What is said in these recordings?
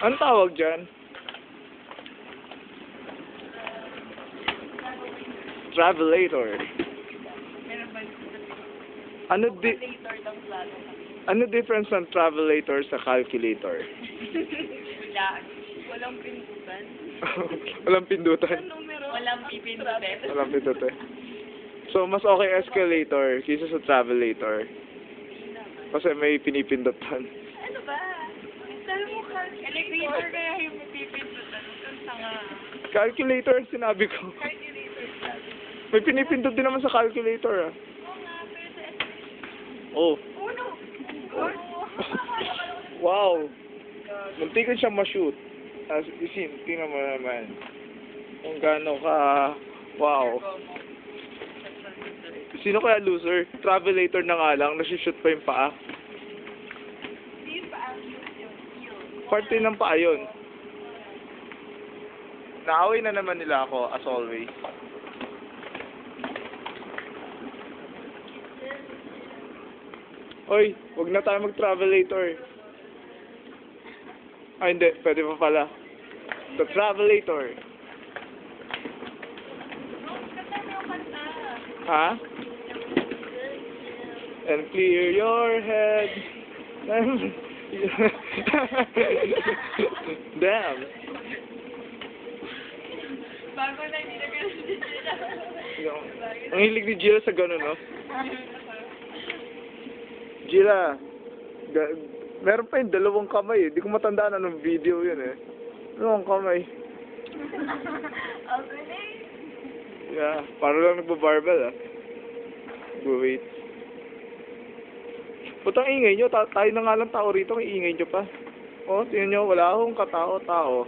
Anong tawag dyan? Travelator. Ano ano difference ng travelator sa calculator? Wala. Walang pindutan. Walang pindutan. Walang pipindutin. Walang pindutan. So, mas okay escalator kaysa sa travelator. Kasi may pinipindutan. Ano ba? Sabi mo elevator kaya yung pipindutan. Ang tanga. Calculator, sinabi ko. Calculator sabi. May pinipindot din naman sa calculator, ah. Oo nga, pero sa Oh. Uno! Wow. Muntikan siya ma-shoot. As isin, tingnan mo naman. Kung gaano ka... Wow. Sino kaya loser? Travelator na nga lang, nasishoot pa yung paa. Parte ng paa yun. Naaway na naman nila ako, as always. Hoy, wag na tayo mag-travelator. Ah, hindi. Pwede pa pala. The Travelator. Ha? And clear your head. Damn. Bago na hindi na Ang hilig ni Gila sa gano'n, no? Gila, meron pa yung dalawang kamay eh. Di ko matandaan anong video yun eh. Dalawang kamay. Yeah, para lang nagbabarbell ah. Wait. Putang ingay nyo, tayo na nga lang tao rito, ang ingay nyo pa. Oh, tingnan nyo, wala akong katao-tao.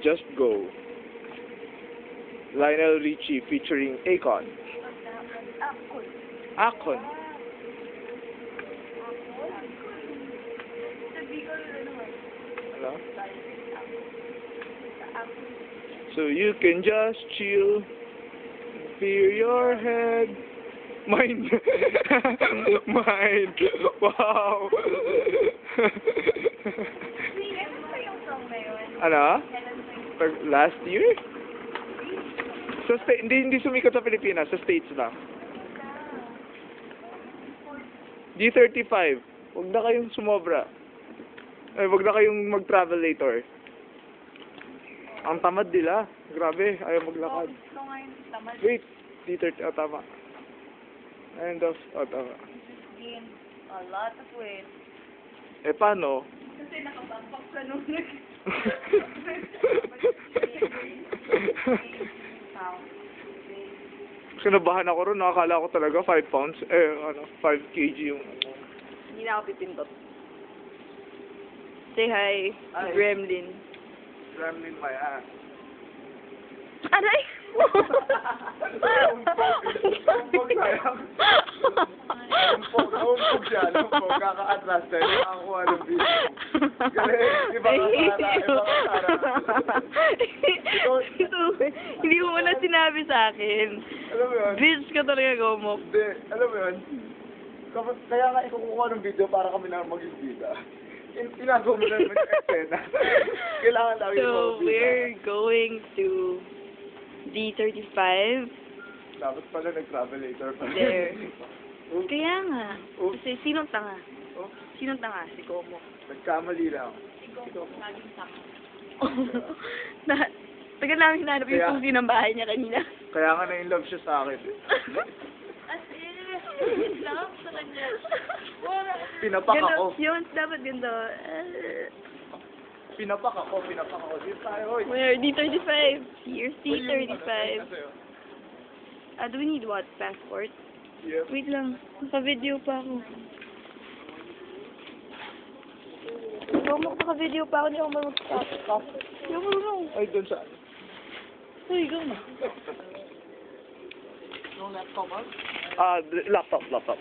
Just Go. Lionel Richie featuring Akon. Akon. Hello? So you can just chill, clear your head. Mind. Mind. Wow. Ano? Last year? Hindi sumikat sa Pilipinas, sa States lang. D35. Huwag na kayong sumobra. Ay, huwag na kayong mag-travelator. Ang tamad nila. Grabe, ayaw maglakad. Wait, D30. Oh, tama. End of, tama. Gain a lot of weight. Eh, paano? Kasi nakabambak sa nung Kinabahan ako ron, nakakala ko talaga 5 pounds, 5 kg yung Hindi na ako pipindot. Say hi, Gremlin. Gremlin my ass. Aray! Umpog sayang. Umpog siya, umpog, kaka-atras tayo, nakakuha ng video. Galing, iba Hindi mo na sinabi sa akin. Alam mo yun? Bitch ka talaga, Gomok. Hindi, alam mo yun? Kaya nga ikukuha ng video para kami na maging bida. Inagaw mo na naman yung eksena. Kailangan lang yung So, we're going to D35. Dapat pala nag-travelator pa. There. Oops. Kaya nga. Oops. Kasi sinong tanga? Oops. Sinong tanga? Si Gomok. Nagkamali lang. Si Gomok laging tanga. Tagal namin hinanap yung Kaya- susi ng bahay niya kanina. Kaya nga na-in-love siya sa akin. As in, love sa kanya. Pinapak ako. Yun, dapat ganda. Pinapak ako. Dito tayo, hoy. Where? D35. Here's D35. Do we need what? Passport? Yep. Wait lang. Naka-video pa ako. Naka-video pa ako. Hindi ako mag-stop. Hindi ako marunong. Ay, doon sa... Uy, go na. Laptop.